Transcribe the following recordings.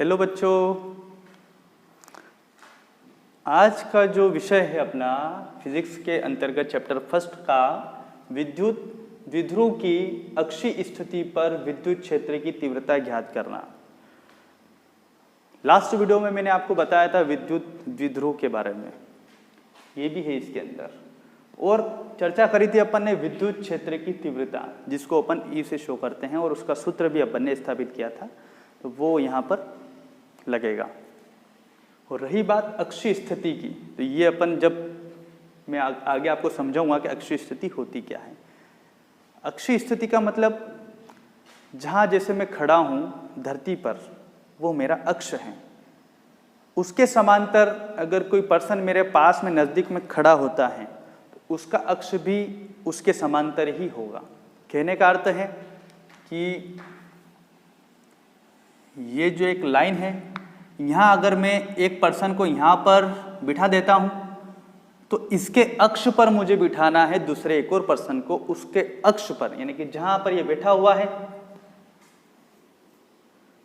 Hello बच्चों, आज का जो विषय है अपना फिजिक्स के अंतर्गत चैप्टर फर्स्ट का विद्युत द्विध्रुव की अक्षीय स्थिति पर विद्युत क्षेत्र की तीव्रता ज्ञात करना। लास्ट वीडियो में मैंने आपको बताया था विद्युत द्विध्रुव के बारे में, ये भी है इसके अंदर, और चर्चा करी थी अपन ने विद्युत क्षेत्र की तीव्रता, जिसको अपन ई से शो करते हैं, और उसका सूत्र भी अपन ने स्थापित किया था, तो वो यहाँ पर लगेगा। और रही बात अक्षीय स्थिति की, तो ये अपन जब मैं आगे आपको समझाऊंगा कि अक्षीय स्थिति होती क्या है। अक्षीय स्थिति का मतलब जहाँ जैसे मैं खड़ा हूँ धरती पर, वो मेरा अक्ष है। उसके समांतर अगर कोई पर्सन मेरे पास में नज़दीक में खड़ा होता है तो उसका अक्ष भी उसके समांतर ही होगा। कहने का अर्थ है कि ये जो एक लाइन है, यहाँ अगर मैं एक पर्सन को यहाँ पर बिठा देता हूँ तो इसके अक्ष पर मुझे बिठाना है दूसरे एक और पर्सन को उसके अक्ष पर, यानी कि जहाँ पर ये बैठा हुआ है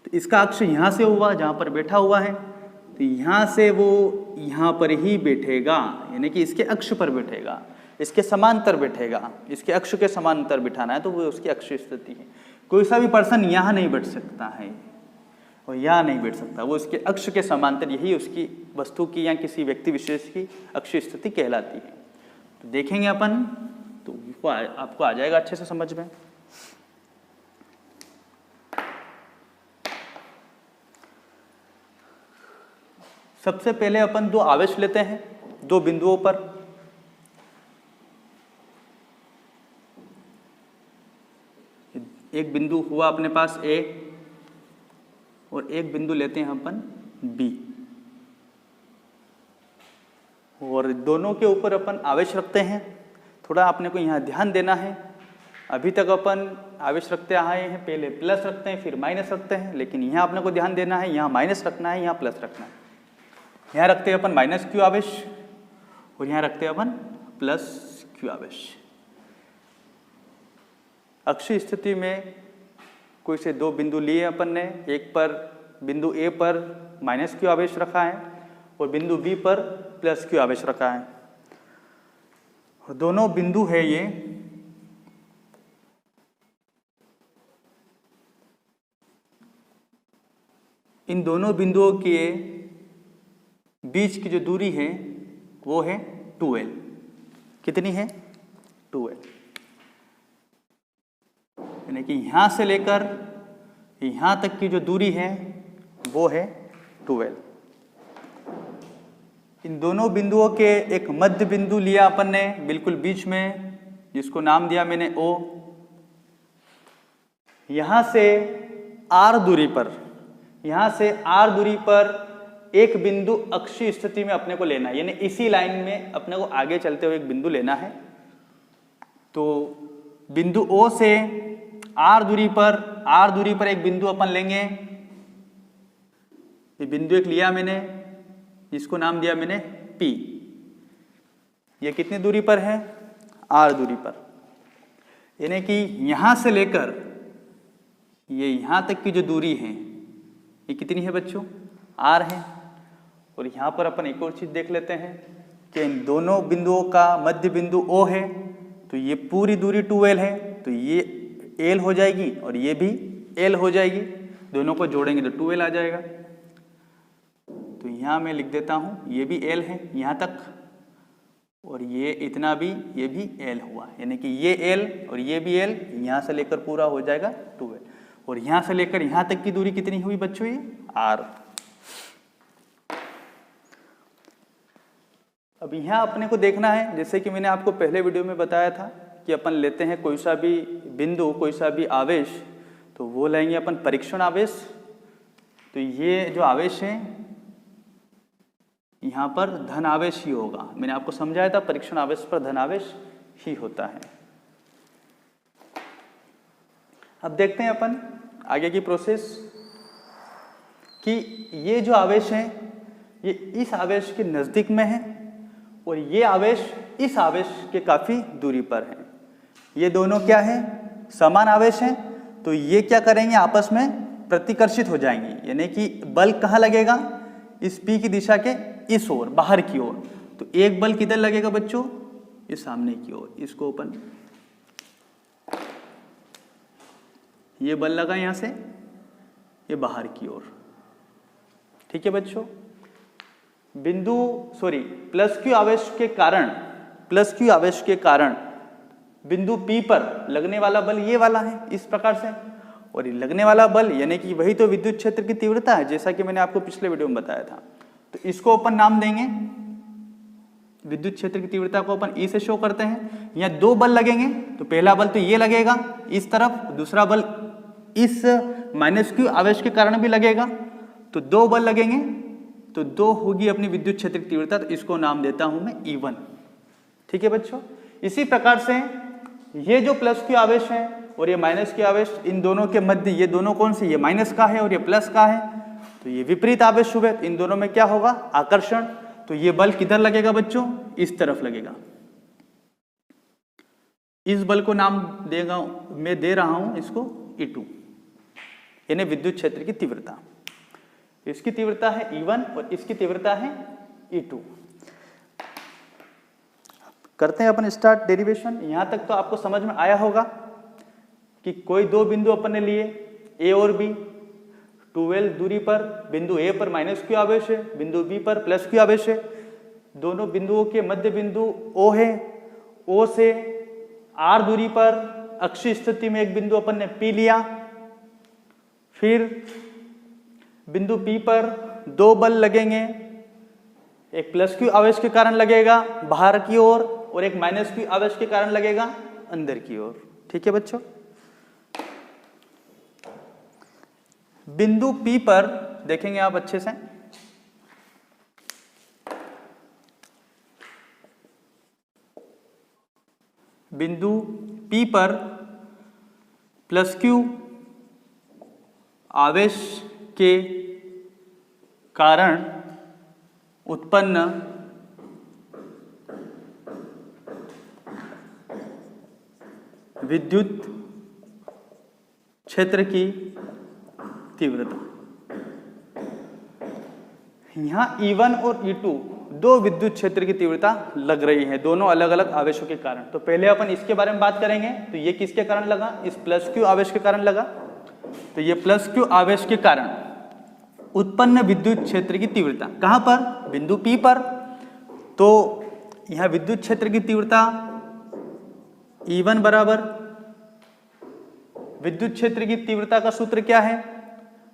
तो इसका अक्ष यहाँ से हुआ, जहाँ पर बैठा हुआ है तो यहाँ से वो यहाँ पर ही बैठेगा, यानी कि इसके अक्ष पर बैठेगा, इसके समांतर बैठेगा। इसके अक्ष के समांतर बिठाना है तो वो उसकी अक्षीय स्थिति है। कोई सा भी पर्सन यहाँ नहीं बैठ सकता है और यहाँ नहीं बैठ सकता, वो उसके अक्ष के समांतर, यही उसकी वस्तु की या किसी व्यक्ति विशेष की अक्षीय स्थिति कहलाती है। तो देखेंगे अपन तो आपको आ जाएगा अच्छे से समझ में। सबसे पहले अपन दो आवेश लेते हैं दो बिंदुओं पर। एक बिंदु हुआ अपने पास ए और एक बिंदु लेते हैं अपन बी, और दोनों के ऊपर अपन आवेश रखते हैं। थोड़ा आपने को यहाँ ध्यान देना है, अभी तक अपन आवेश रखते आए हैं, पहले प्लस रखते हैं फिर माइनस रखते हैं, लेकिन यहाँ आपने को ध्यान देना है, यहाँ माइनस रखना है, यहाँ प्लस रखना है। यहाँ रखते हैं अपन माइनस क्यू आवेश और यहाँ रखते हैं अपन प्लस क्यू आवेश। अक्षीय स्थिति में कोई से दो बिंदु लिए अपन ने, एक पर बिंदु ए पर माइनस क्यू आवेश रखा है और बिंदु बी पर प्लस क्यू आवेश रखा है। दोनों बिंदु है ये, इन दोनों बिंदुओं के बीच की जो दूरी है वो है 2l। कितनी है? 2l, यानी कि यहाँ से लेकर यहाँ तक की जो दूरी है वो है 2l। इन दोनों बिंदुओं के एक मध्य बिंदु लिया अपन ने बिल्कुल बीच में, जिसको नाम दिया मैंने O। यहाँ से r दूरी पर, यहाँ से r दूरी पर एक बिंदु अक्षीय स्थिति में अपने को लेना है, यानी इसी लाइन में अपने को आगे चलते हुए एक बिंदु लेना है। तो बिंदु O से r दूरी पर एक बिंदु अपन लेंगे। ये बिंदु एक लिया मैंने, जिसको नाम दिया मैंने P। ये कितनी दूरी पर है? r दूरी पर, यानी कि यहाँ से लेकर ये यहाँ तक की जो दूरी है ये कितनी है बच्चों? r है। और यहाँ पर अपन एक और चीज देख लेते हैं कि इन दोनों बिंदुओं का मध्य बिंदु O है, तो ये पूरी दूरी 2l है, तो ये l हो जाएगी और ये भी l हो जाएगी। दोनों को जोड़ेंगे तो 2l आ जाएगा। तो यहाँ मैं लिख देता हूँ, ये भी l है यहाँ तक, और ये इतना भी, ये भी l हुआ, यानी कि ये l और ये भी l, यहाँ से लेकर पूरा हो जाएगा 2l। और यहाँ से लेकर यहाँ तक की दूरी कितनी हुई बच्चों? ये r। अब यहाँ अपने को देखना है, जैसे कि मैंने आपको पहले वीडियो में बताया था कि अपन लेते हैं कोई सा भी बिंदु, कोई सा भी आवेश, तो वो लेंगे अपन परीक्षण आवेश। तो ये जो आवेश है यहाँ पर धन आवेश ही होगा। मैंने आपको समझाया था परीक्षण आवेश पर धन आवेश ही होता है। अब देखते हैं अपन आगे की प्रोसेस कि ये जो आवेश है ये इस आवेश के नज़दीक में है और ये आवेश इस आवेश के काफ़ी दूरी पर है। ये दोनों क्या है? समान आवेश हैं। तो ये क्या करेंगे? आपस में प्रतिकर्षित हो जाएंगी, यानी कि बल कहाँ लगेगा, इस P की दिशा के इस ओर, बाहर की ओर। तो एक बल किधर लगेगा बच्चों, ये सामने की ओर। इसको ओपन, ये बल लगा यहां से, ये बाहर की ओर। ठीक है बच्चों, प्लस क्यू आवेश के कारण बिंदु P पर लगने वाला बल ये वाला है, इस प्रकार से। और ये लगने वाला बल यानी कि वही तो विद्युत क्षेत्र की तीव्रता है, जैसा कि मैंने आपको पिछले वीडियो में बताया था। तो इसको अपन नाम देंगे, विद्युत क्षेत्र की तीव्रता को अपन E से शो करते हैं। यहाँ दो बल लगेंगे, तो पहला बल तो ये लगेगा इस तरफ, दूसरा बल इस -q आवेश के कारण भी लगेगा। तो दो बल लगेंगे, तो दो होगी अपनी विद्युत क्षेत्र की तीव्रता। तो इसको नाम देता हूं मैं E1। ठीक है बच्चों, इसी प्रकार से ये जो +q आवेश है और ये -q आवेश, इन दोनों के मध्य ये दोनों कौन से, ये माइनस का है और ये प्लस का है, तो ये विपरीत आवेश हुए। तो इन दोनों में क्या होगा, आकर्षण। तो ये बल किधर लगेगा बच्चों, इस तरफ लगेगा। इस बल को नाम देगा, मैं दे रहा हूं इसको E2, यानी विद्युत क्षेत्र की तीव्रता। इसकी तीव्रता है E1 और इसकी तीव्रता है E2। करते हैं अपन स्टार्ट डेरिवेशन। यहां तक तो आपको समझ में आया होगा कि कोई दो बिंदु अपन ने लिए A और B, 12 दूरी पर बिंदु A पर -q आवेश है, बिंदु B पर +q आवेश है। दोनों बिंदुओं के मध्य बिंदु O है, O से r दूरी पर अक्षीय स्थिति में एक बिंदु अपन ने P लिया। फिर बिंदु P पर दो बल लगेंगे, एक +q आवेश के कारण लगेगा बाहर की ओर और एक -q आवेश के कारण लगेगा अंदर की ओर। ठीक है बच्चों, बिंदु P पर देखेंगे आप अच्छे से, बिंदु P पर +q आवेश के कारण उत्पन्न विद्युत क्षेत्र की तीव्रता। यहां E1 और E2 दो विद्युत क्षेत्र की तीव्रता लग रही है, दोनों अलग अलग आवेशों के कारण। तो पहले अपन इसके बारे में बात करेंगे। तो ये किसके कारण लगा, इस +q आवेश के कारण लगा। तो ये +q आवेश के कारण उत्पन्न विद्युत क्षेत्र की तीव्रता कहां पर, बिंदु P पर। तो यहां विद्युत क्षेत्र की तीव्रता E1 बराबर, विद्युत क्षेत्र की तीव्रता का सूत्र क्या है,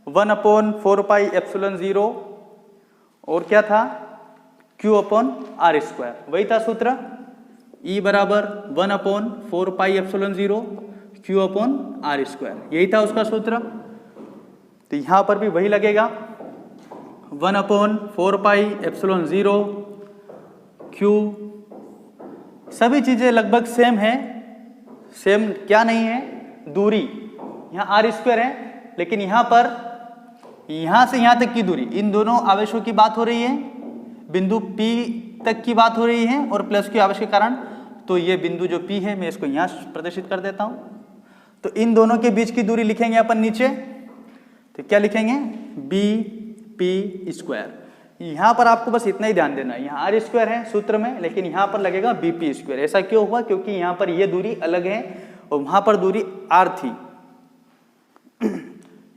1/4πε0, और क्या था, Q/r²। वही था सूत्र, E बराबर 1/4πε0 Q/r², यही था उसका सूत्र। तो यहां पर भी वही लगेगा, 1/4πε0 Q। सभी चीजें लगभग सेम है, सेम क्या नहीं है, दूरी। यहाँ r² है, लेकिन यहाँ पर यहाँ से यहाँ तक की दूरी, इन दोनों आवेशों की बात हो रही है, बिंदु P तक की बात हो रही है और +q आवेश के कारण। तो ये बिंदु जो P है, मैं इसको यहाँ प्रदर्शित कर देता हूँ। तो इन दोनों के बीच की दूरी लिखेंगे अपन नीचे। तो क्या लिखेंगे, bp²। यहाँ पर आपको बस इतना ही ध्यान देना है, यहाँ r² है सूत्र में, लेकिन यहाँ पर लगेगा bp²। ऐसा क्यों हुआ, क्योंकि यहाँ पर ये दूरी अलग है और वहां पर दूरी r थी।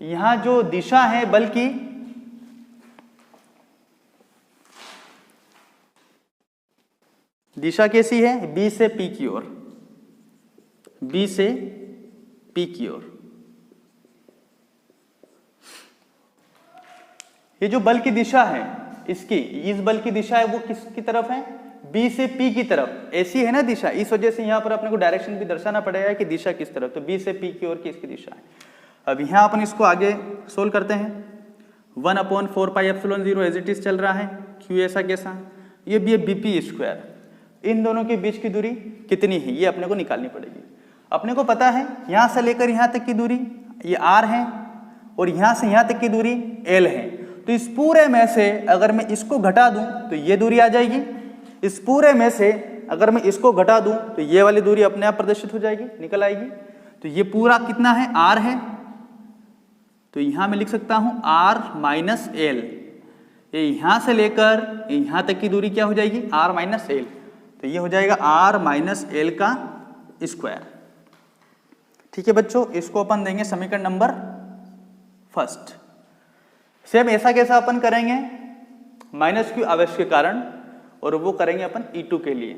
यहां जो दिशा है बल की, दिशा कैसी है, B से P की ओर, B से P की ओर। ये जो बल की दिशा है इसकी, इस बल की दिशा है वो किसकी तरफ है, B से P की तरफ। ऐसी है ना दिशा, इस वजह से यहां पर अपने को डायरेक्शन भी दर्शाना पड़ेगा कि दिशा किस तरफ। तो B से P की ओर की इसकी दिशा है। अब यहां अपन इसको आगे सोल्व करते हैं। 1/4πε0 एज इट इज चल रहा है, Q ऐसा कैसा, ये भी है bp²। इन दोनों के बीच की दूरी कितनी है, ये अपने को निकालनी पड़ेगी। अपने को पता है यहां से लेकर यहां तक की दूरी ये r है और यहां से यहां तक की दूरी l है। तो इस पूरे में से अगर मैं इसको घटा दूं तो ये दूरी आ जाएगी, इस पूरे में से अगर मैं इसको घटा दूं तो ये वाली दूरी अपने आप प्रदर्शित हो जाएगी, निकल आएगी। तो ये पूरा कितना है, r है। तो यहाँ मैं लिख सकता हूँ r माइनस एल। ये यहाँ से लेकर यहाँ तक की दूरी क्या हो जाएगी, r माइनस एल। तो ये हो जाएगा r माइनस एल का स्क्वायर। ठीक है बच्चों, इसको अपन देंगे समीकरण नंबर फर्स्ट। सेम ऐसा कैसा अपन करेंगे, माइनस क्यू आवेश के कारण, और वो करेंगे अपन E2 के लिए।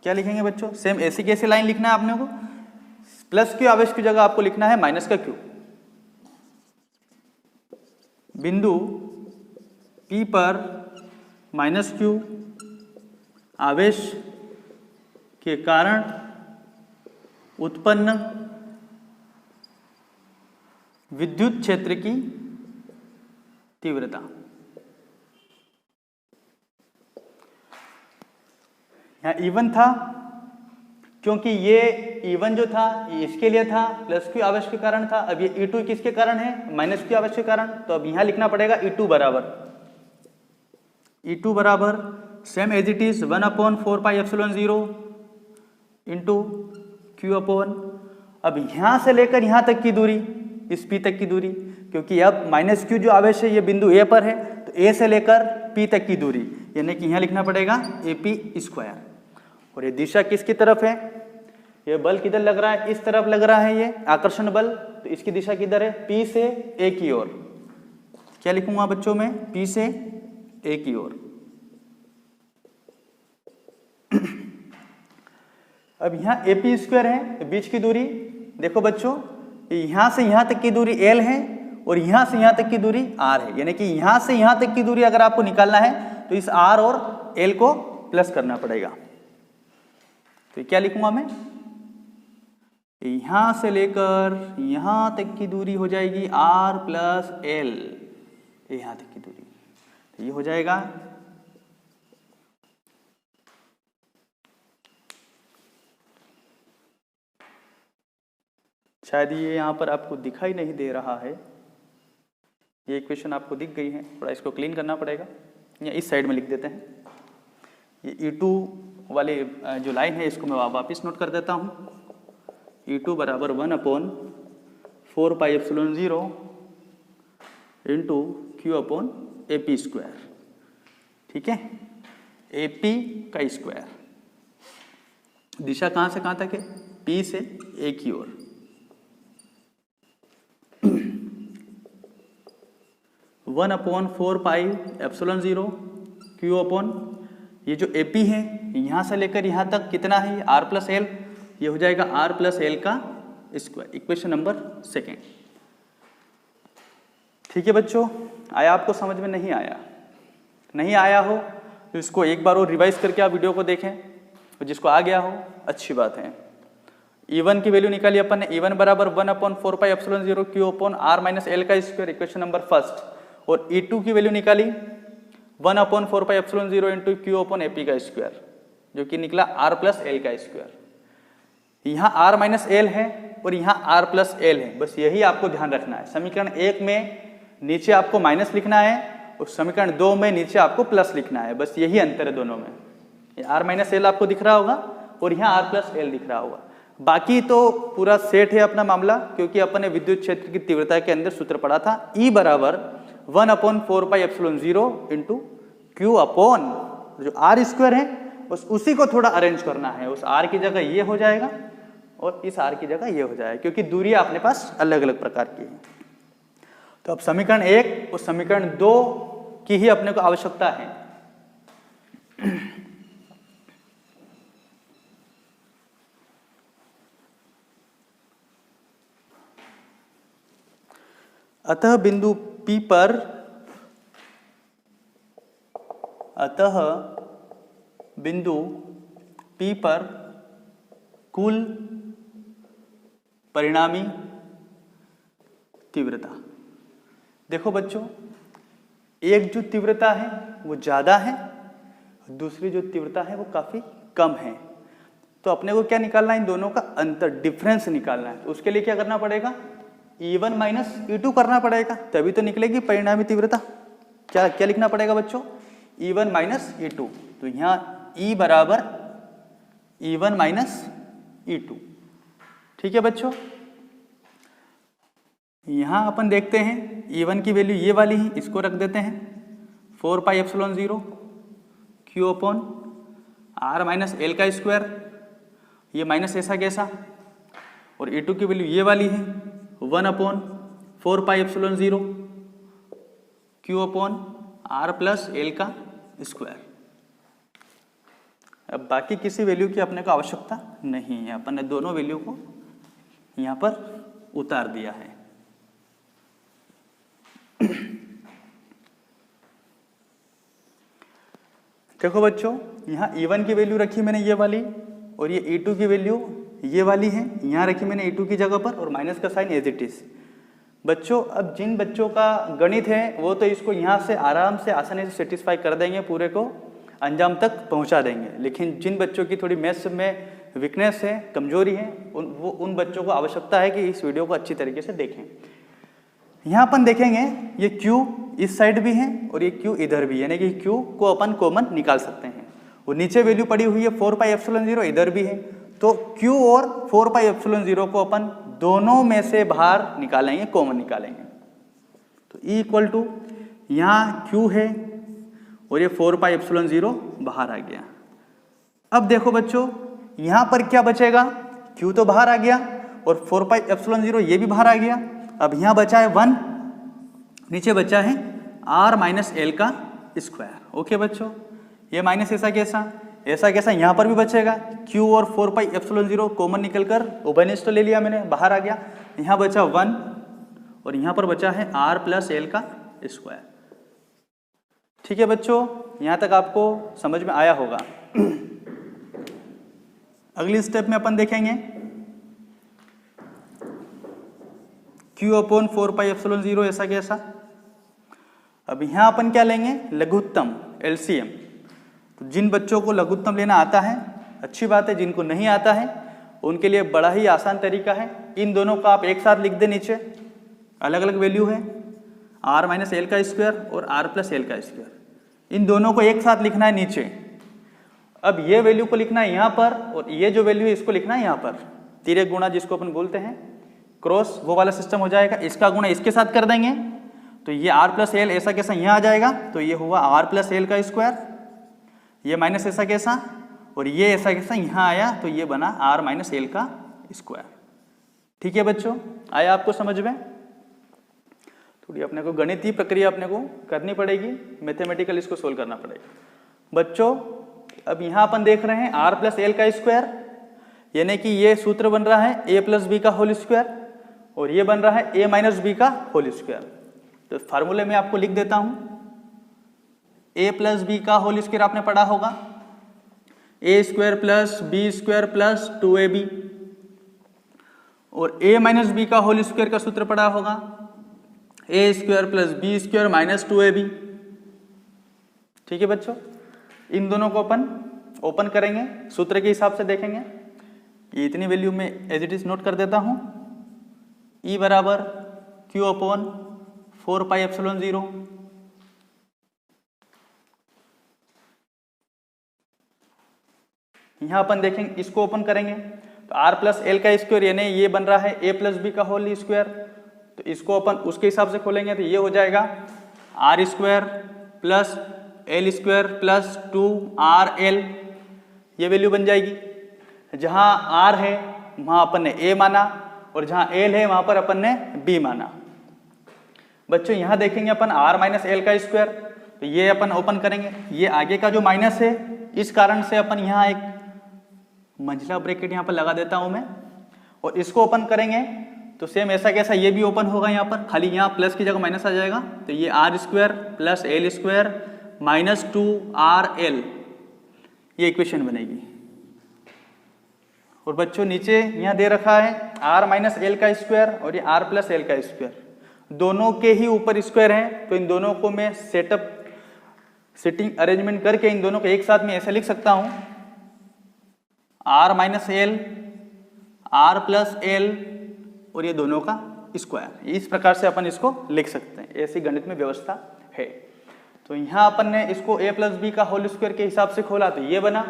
क्या लिखेंगे बच्चों, सेम ऐसी कैसी लाइन लिखना है आपने को, प्लस क्यू आवेश की जगह आपको लिखना है माइनस का क्यू। बिंदु P पर माइनस क्यू आवेश के कारण उत्पन्न विद्युत क्षेत्र की तीव्रता। यहाँ E1 था, क्योंकि ये E1 जो था ये इसके लिए था, प्लस क्यू आवेश के कारण था। अब ये E2 किसके कारण है, माइनस क्यू आवेश के कारण। तो अब यहाँ लिखना पड़ेगा E2 बराबर same as it is 1/4πε0 into Q upon, अब यहाँ से लेकर यहाँ तक की दूरी, इस P तक की दूरी, क्योंकि अब माइनस क्यू जो आवेश है ये बिंदु A पर है, तो A से लेकर P तक की दूरी, यानी कि यहाँ लिखना पड़ेगा AP स्क्वायर। और ये दिशा किसकी तरफ है, ये बल किधर लग रहा है, इस तरफ लग रहा है ये आकर्षण बल, तो इसकी दिशा किधर है, P से A की ओर। क्या लिखूंगा बच्चों में, P से A की ओर। अब यहाँ AP स्क्वायर है, बीच की दूरी देखो बच्चों, यहाँ से यहाँ तक की दूरी L है और यहाँ से यहाँ तक की दूरी R है, यानी कि यहाँ से यहाँ तक की दूरी अगर आपको निकालना है तो इस R और L को प्लस करना पड़ेगा। तो क्या लिखूंगा मैं, यहां से लेकर यहां तक की दूरी हो जाएगी R प्लस L, यहां तक की दूरी, तो ये हो जाएगा शायद ये यहां पर आपको दिखाई नहीं दे रहा है, ये इक्वेशन आपको दिख गई है, थोड़ा इसको क्लीन करना पड़ेगा, या इस साइड में लिख देते हैं। ये E2 वाली जो लाइन है इसको मैं वापस नोट कर देता हूँ। E2 बराबर 1/4πε0 into Q upon AP square. ठीक है, AP का स्क्वायर। दिशा कहाँ से कहाँ तक है, P से A की ओर। वन अपॉन 4πε0 क्यू अपॉन, ये जो AP है यहाँ से लेकर यहाँ तक कितना है, R प्लस एल, ये हो जाएगा R प्लस एल का स्क्वायर। Equation number second. ठीक है बच्चों, आया आपको समझ में, नहीं आया, नहीं आया हो तो इसको एक बार और रिवाइज करके आप वीडियो को देखें, और जिसको आ गया हो अच्छी बात है। E1 की वैल्यू निकाली अपन ने, E1 बराबर 1/4πε0 q upon R minus l का स्क्वायर, इक्वेशन नंबर फर्स्ट। और E2 की वैल्यू निकाली 1/4πε0 इंटू क्यू अपॉन AP का स्क्वायर, जो कि निकला R प्लस एल का स्क्वायर। यहाँ R माइनस एल है और यहाँ R प्लस एल है, बस यही आपको ध्यान रखना है। समीकरण 1 में नीचे आपको माइनस लिखना है और समीकरण 2 में नीचे आपको प्लस लिखना है, बस यही अंतर है दोनों में। ये R माइनस एल आपको दिख रहा होगा और यहाँ R प्लस एल दिख रहा होगा। बाकी तो पूरा सेट है अपना मामला, क्योंकि अपन ने विद्युत क्षेत्र की तीव्रता के अंदर सूत्र पढ़ा था, E बराबर 1/4πε0 इंटू क्यू अपॉन जो R स्क्वायर है, बस उसी को थोड़ा अरेंज करना है। उस R की जगह ये हो जाएगा और इस R की जगह ये हो जाएगा, क्योंकि दूरियां अपने पास अलग अलग प्रकार की है। तो अब समीकरण 1 और समीकरण 2 की ही अपने को आवश्यकता है। अतः बिंदु P पर, अतः बिंदु P पर कुल परिणामी तीव्रता। देखो बच्चों, एक जो तीव्रता है वो ज्यादा है, दूसरी जो तीव्रता है वो काफी कम है। तो अपने को क्या निकालना है, इन दोनों का अंतर, डिफरेंस निकालना है। तो उसके लिए क्या करना पड़ेगा, E1 माइनस E2 करना पड़ेगा, तभी तो निकलेगी परिणामी तीव्रता। क्या क्या लिखना पड़ेगा बच्चों, E1 माइनस E2। तो यहाँ E बराबर E1 माइनस E2। ठीक है बच्चों, यहाँ अपन देखते हैं E1 की वैल्यू ये वाली ही, इसको रख देते हैं 4 pi epsilon 0 Q upon R minus l का स्क्वायर, ये माइनस ऐसा कैसा, और E2 की वैल्यू ये वाली है 1 upon 4 pi epsilon 0 Q upon R plus L का स्क्वायर। अब बाकी किसी वैल्यू की अपने को आवश्यकता नहीं है, अपन ने दोनों वैल्यू को यहाँ पर उतार दिया है। देखो बच्चों, यहाँ E1 की वैल्यू रखी मैंने ये वाली, और ये E2 की वैल्यू ये वाली है, यहाँ रखी मैंने E2 की जगह पर, और माइनस का साइन एज इट इज। बच्चों अब जिन बच्चों का गणित है वो तो इसको यहाँ से आराम से आसानी से सेटिस्फाई कर देंगे, पूरे को अंजाम तक पहुँचा देंगे, लेकिन जिन बच्चों की थोड़ी मैथ्स में वीकनेस है, कमजोरी है, उन बच्चों को आवश्यकता है कि इस वीडियो को अच्छी तरीके से देखें। यहाँ अपन देखेंगे ये Q इस साइड भी है और ये Q इधर भी है, यानी कि Q को अपन कॉमन निकाल सकते हैं, और नीचे वैल्यू पड़ी हुई है 4 पाई एप्सिलॉन 0 इधर भी है, तो Q और 4 पाई एप्सिलॉन 0 को अपन दोनों में से बाहर निकालेंगे, कॉमन निकालेंगे। तो E इक्वल टू यहाँ Q है और ये 4 पाई एप्सिलॉन 0 बाहर आ गया। अब देखो बच्चों यहाँ पर क्या बचेगा, Q तो बाहर आ गया और 4 पाई एप्सिलॉन 0 ये भी बाहर आ गया। अब यहाँ बचा है 1, नीचे बचा है R माइनस एल का स्क्वायर। ओके बच्चों, ये माइनस ऐसा कैसा यहाँ पर भी बचेगा, Q और 4 पाई एप्सिलॉन 0 कॉमन निकलकर ओबेनिस्ट तो ले लिया मैंने, बाहर आ गया। यहाँ बचा 1 और यहाँ पर बचा है R प्लस एल का स्क्वायर। ठीक है बच्चों, यहाँ तक आपको समझ में आया होगा। अगली स्टेप में अपन देखेंगे Q अपॉन 4 पाई एप्सिलॉन 0 ऐसा कैसा। अब यहाँ अपन क्या लेंगे, लघुत्तम LCM। तो जिन बच्चों को लघुत्तम लेना आता है अच्छी बात है, जिनको नहीं आता है उनके लिए बड़ा ही आसान तरीका है, इन दोनों का आप एक साथ लिख दे, नीचे अलग अलग वैल्यू है R माइनस एल का स्क्वायर और R प्लस एल का स्क्वायर, इन दोनों को एक साथ लिखना है नीचे। अब ये वैल्यू को लिखना है यहाँ पर और ये जो वैल्यू है इसको लिखना है यहाँ पर, तिर्यक गुणा जिसको अपन बोलते हैं, क्रॉस वो वाला सिस्टम हो जाएगा। इसका गुणा इसके साथ कर देंगे तो ये R प्लस एल ऐसा कैसा यहाँ आ जाएगा, तो ये हुआ R प्लस एल का स्क्वायर, ये माइनस ऐसा कैसा और ये ऐसा कैसा यहाँ आया, तो ये बना R माइनस एल का स्क्वायर। ठीक है बच्चों, आया आपको समझ में। थोड़ी अपने को गणितीय प्रक्रिया अपने को करनी पड़ेगी, मैथमेटिकल इसको सोल्व करना पड़ेगा। बच्चों अब यहाँ अपन देख रहे हैं R प्लस एल का स्क्वायर, यानी कि ये सूत्र बन रहा है a प्लस बी का होल स्क्वायर और ये बन रहा है a माइनस बी का होल स्क्वायर। तो फार्मूले में आपको लिख देता हूं, a प्लस बी का होल स्क्वायर आपने पढ़ा होगा, a square plus B square plus 2ab, और a माइनस बी का होल स्क्वायर का सूत्र पढ़ा होगा, a square plus B square minus 2ab। ठीक है बच्चों, इन दोनों को अपन ओपन करेंगे, सूत्र के हिसाब से देखेंगे। ये इतनी वैल्यू में एज इट इज नोट कर देता हूं, E बराबर Q अपॉन 4 पाई एप्सिलॉन 0 यहां अपन देखेंगे, इसको ओपन करेंगे तो R प्लस एल का स्क्वायर, यानी ये बन रहा है a प्लस बी का होल स्क्वायर, तो इसको अपन उसके हिसाब से खोलेंगे तो ये हो जाएगा R square plus L square plus 2RL, ये वैल्यू बन जाएगी। जहां R है वहां अपन ने a माना और जहां L है वहां पर अपन ने B माना। बच्चों यहां देखेंगे अपन R माइनस एल का स्क्वायर, तो ये अपन ओपन करेंगे, ये आगे का जो माइनस है इस कारण से अपन यहाँ एक मंझला ब्रैकेट यहाँ पर लगा देता हूं मैं, और इसको ओपन करेंगे तो सेम ऐसा कैसा ये भी ओपन होगा यहाँ पर, खाली यहाँ प्लस की जगह माइनस आ जाएगा, तो ये R square plus L square minus 2RL, ये इक्वेशन बनेगी। और बच्चों नीचे यहाँ दे रखा है R माइनस एल का स्क्वायर और ये R प्लस एल का स्क्वायर, दोनों के ही ऊपर स्क्वायर है, तो इन दोनों को मैं सेटिंग अरेंजमेंट करके इन दोनों को एक साथ में ऐसे लिख सकता हूं, R minus L R plus L और ये दोनों का स्क्वायर, इस प्रकार से अपन इसको लिख सकते हैं, ऐसी गणित में व्यवस्था है। तो यहाँ अपन ने इसको a प्लस बी का होल स्क्वायर के हिसाब से खोला तो ये बना,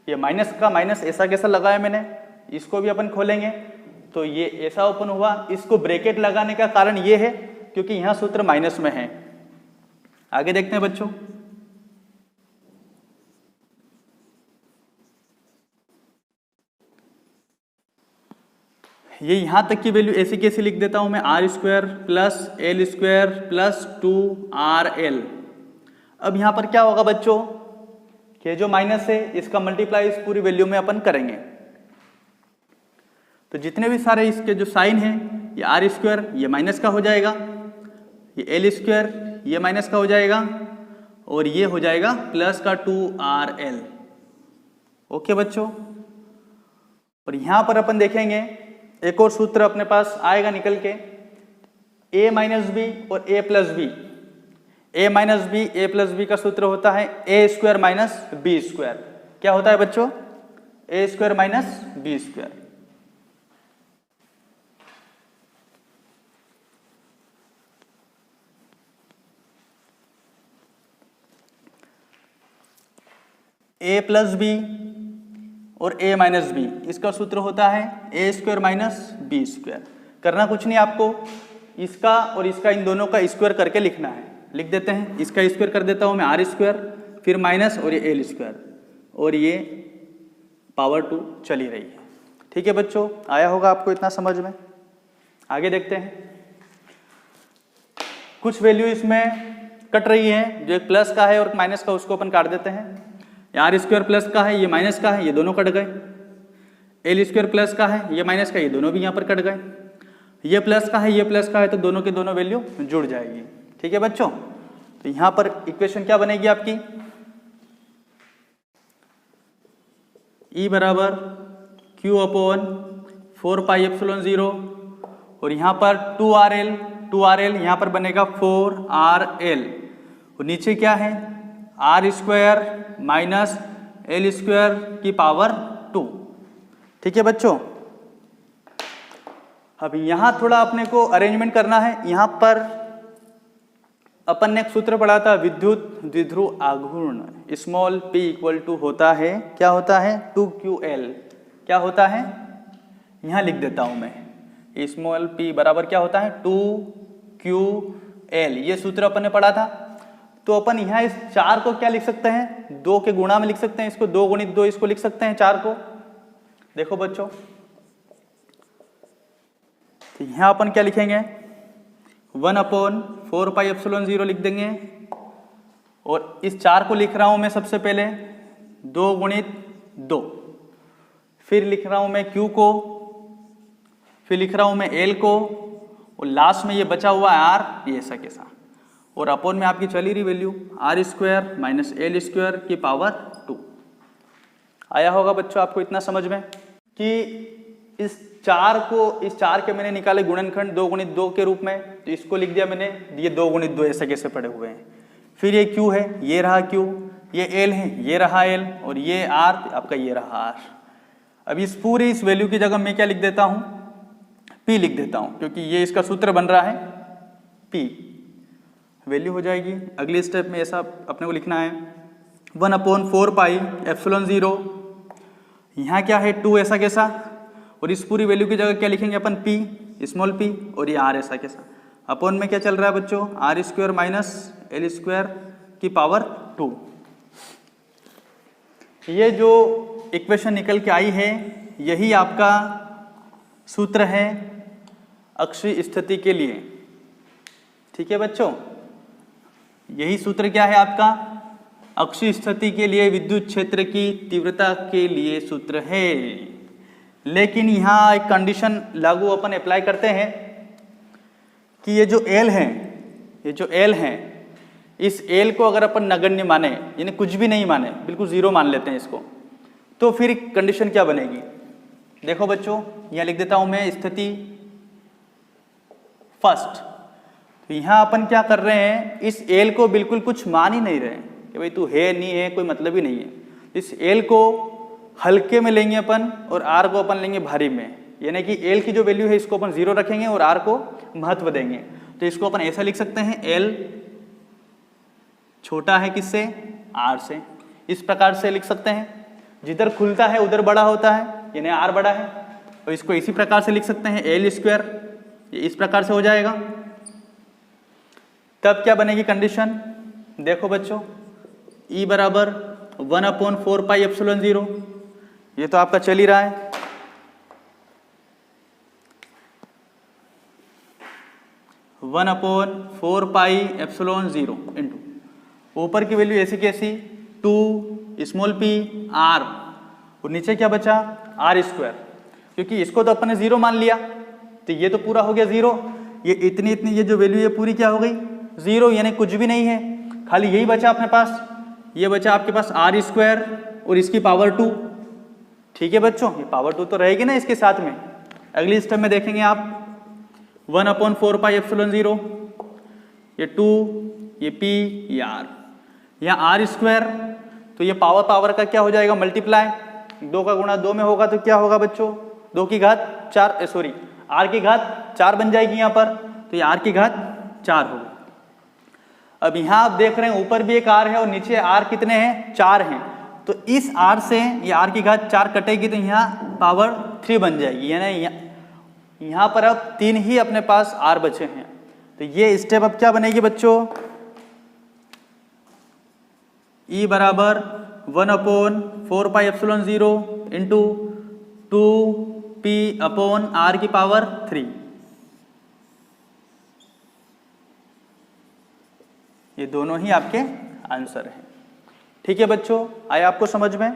ये माइनस का माइनस ऐसा कैसा लगाया मैंने, इसको भी अपन खोलेंगे तो ये ऐसा ओपन हुआ। इसको ब्रैकेट लगाने का कारण ये है क्योंकि यहां सूत्र माइनस में है। आगे देखते हैं बच्चों। ये यहां तक की वैल्यू ऐसी कैसे लिख देता हूं मैं, R square plus L square plus 2RL। अब यहां पर क्या होगा बच्चों कि जो माइनस है इसका मल्टीप्लाई इस पूरी वैल्यू में अपन करेंगे। तो जितने भी सारे इसके जो साइन है, ये आर स्क्वायर ये माइनस का हो जाएगा, ये एल स्क्वायर ये माइनस का हो जाएगा, और ये हो जाएगा प्लस का 2RL। ओके बच्चों। और यहां पर अपन देखेंगे एक और सूत्र अपने पास आएगा निकल के, a माइनस बी और a plus B. a minus B a plus B का सूत्र होता है a square minus B square. क्या होता है बच्चों, a square minus B square. a plus B और a माइनस बी, इसका सूत्र होता है a square minus B square. करना कुछ नहीं आपको, इसका और इसका इन दोनों का स्क्वायर करके लिखना है। लिख देते हैं, इसका स्क्वायर कर देता हूं मैं आर स्क्वायर, फिर माइनस और ये एल स्क्वायर, और ये पावर 2 चली रही है। ठीक है बच्चों, आया होगा आपको इतना समझ में। आगे देखते हैं। कुछ वैल्यू इसमें कट रही है, जो एक प्लस का है और माइनस का, उसको अपन काट देते हैं। आर स्क्वायर प्लस का है, ये माइनस का है, ये दोनों कट गए। एल स्क्वायर प्लस का है, ये माइनस का, ये दोनों भी यहाँ पर कट गए। ये प्लस का है, ये प्लस का है, तो दोनों के दोनों वैल्यू जुड़ जाएगी। ठीक है बच्चों। तो यहाँ पर इक्वेशन क्या बनेगी आपकी, E बराबर Q अपॉन 4πε0, और यहाँ पर 2RL यहाँ पर बनेगा 4RL, और नीचे क्या है R square minus L square की पावर 2। ठीक है बच्चों। अब यहां थोड़ा अपने को अरेंजमेंट करना है। यहां पर अपन ने एक सूत्र पढ़ा था, विद्युत द्विध्रुव आघूर्ण स्मॉल p इक्वल टू होता है, क्या होता है 2QL। क्या होता है, यहां लिख देता हूं मैं, स्मॉल p बराबर क्या होता है 2QL। ये सूत्र अपन ने पढ़ा था। तो अपन यहाँ इस 4 को क्या लिख सकते हैं, 2 के गुणा में लिख सकते हैं इसको, 2 गुणित 2 इसको लिख सकते हैं 4 को। देखो बच्चों, तो यहाँ अपन क्या लिखेंगे 1/4πε0 लिख देंगे, और इस 4 को लिख रहा हूं मैं सबसे पहले 2 गुणित 2, फिर लिख रहा हूं मैं Q को, फिर लिख रहा हूं मैं L को, और लास्ट में ये बचा हुआ है R, ये ऐसा कैसा, और अपॉन में आपकी चली रही value R square minus L square की पावर 2। आया होगा बच्चों आपको इतना समझ में कि इस 4 को, इस 4 के मैंने निकाले गुणनखंड 2 गुणित 2 के रूप में, तो इसको लिख दिया मैंने, ये 2 गुणित 2 ऐसे कैसे पड़े हुए हैं। फिर ये Q है, ये रहा Q, ये L है, ये रहा L, और ये R आपका ये रहा R। अब इस पूरी इस वैल्यू की जगह मैं क्या लिख देता हूँ, P लिख देता हूँ, क्योंकि ये इसका सूत्र बन रहा है P। वैल्यू हो जाएगी, अगले स्टेप में ऐसा अपने को लिखना है 1/4πε0, यहाँ क्या है 2 ऐसा कैसा, और इस पूरी वैल्यू की जगह क्या लिखेंगे अपन p स्मॉल p, और ये r ऐसा कैसा। अपॉन में क्या चल रहा है बच्चों R square minus L square की पावर 2। ये जो इक्वेशन निकल के आई है यही आपका सूत्र है अक्षीय स्थिति के लिए। ठीक है बच्चों, यही सूत्र क्या है आपका अक्षीय स्थिति के लिए, विद्युत क्षेत्र की तीव्रता के लिए सूत्र है। लेकिन यहाँ एक कंडीशन लागू अपन अप्लाई करते हैं कि ये जो L है, ये जो L है, इस L को अगर अपन नगण्य माने, यानी कुछ भी नहीं माने, बिल्कुल जीरो मान लेते हैं इसको, तो फिर कंडीशन क्या बनेगी। देखो बच्चों, यहाँ लिख देता हूं मैं स्थिति फर्स्ट। तो यहाँ अपन क्या कर रहे हैं, इस L को बिल्कुल कुछ मान ही नहीं रहे कि भाई तू है नहीं है, कोई मतलब ही नहीं है। इस L को हल्के में लेंगे अपन, और R को अपन लेंगे भारी में, यानी कि L की जो वैल्यू है इसको अपन 0 रखेंगे और R को महत्व देंगे। तो इसको अपन ऐसा लिख सकते हैं, L छोटा है किससे, R से। इस प्रकार से लिख सकते हैं, जिधर खुलता है उधर बड़ा होता है, यानी R बड़ा है, और इसको इसी प्रकार से लिख सकते हैं एल स्क्वायर, ये इस प्रकार से हो जाएगा। तब क्या बनेगी कंडीशन, देखो बच्चों, E बराबर 1/4 पाई एप्सिलॉन 0, ये तो आपका चल ही रहा है। One upon 4 pi epsilon 0 into ऊपर की वैल्यू ऐसी कैसी 2 स्मॉल p r और नीचे क्या बचा r स्क्वायर, क्योंकि इसको तो अपने 0 मान लिया तो ये तो पूरा हो गया 0, ये इतनी इतनी ये जो वैल्यू है पूरी क्या हो गई 0, यानी कुछ भी नहीं है, खाली यही बचा अपने पास, ये बचा आपके पास r स्क्वायर और इसकी पावर 2। ठीक है बच्चों, ये पावर 2 तो रहेगी ना इसके साथ में। अगली स्टेप में देखेंगे आप 1/4 पाई एप्सिलॉन 0, ये 2, ये p, ये r, यहाँ r स्क्वायर, तो ये पावर पावर का क्या हो जाएगा मल्टीप्लाई, 2 का गुणा 2 में होगा तो क्या होगा बच्चों 2 की घात 4, सॉरी r की घात 4 बन जाएगी यहाँ पर, तो ये r की घात 4 होगा। अब यहाँ आप देख रहे हैं ऊपर भी एक r है और नीचे r कितने हैं 4 हैं, तो इस r से ये r की घात 4 कटेगी तो यहाँ पावर 3 बन जाएगी, यानी यहाँ पर अब 3 ही अपने पास r बचे हैं। तो ये स्टेप अब क्या बनेगी बच्चों, E बराबर 1/4 pi epsilon 0 into 2p upon r की पावर 3। ये दोनों ही आपके आंसर हैं। ठीक है बच्चों, आया आपको समझ में।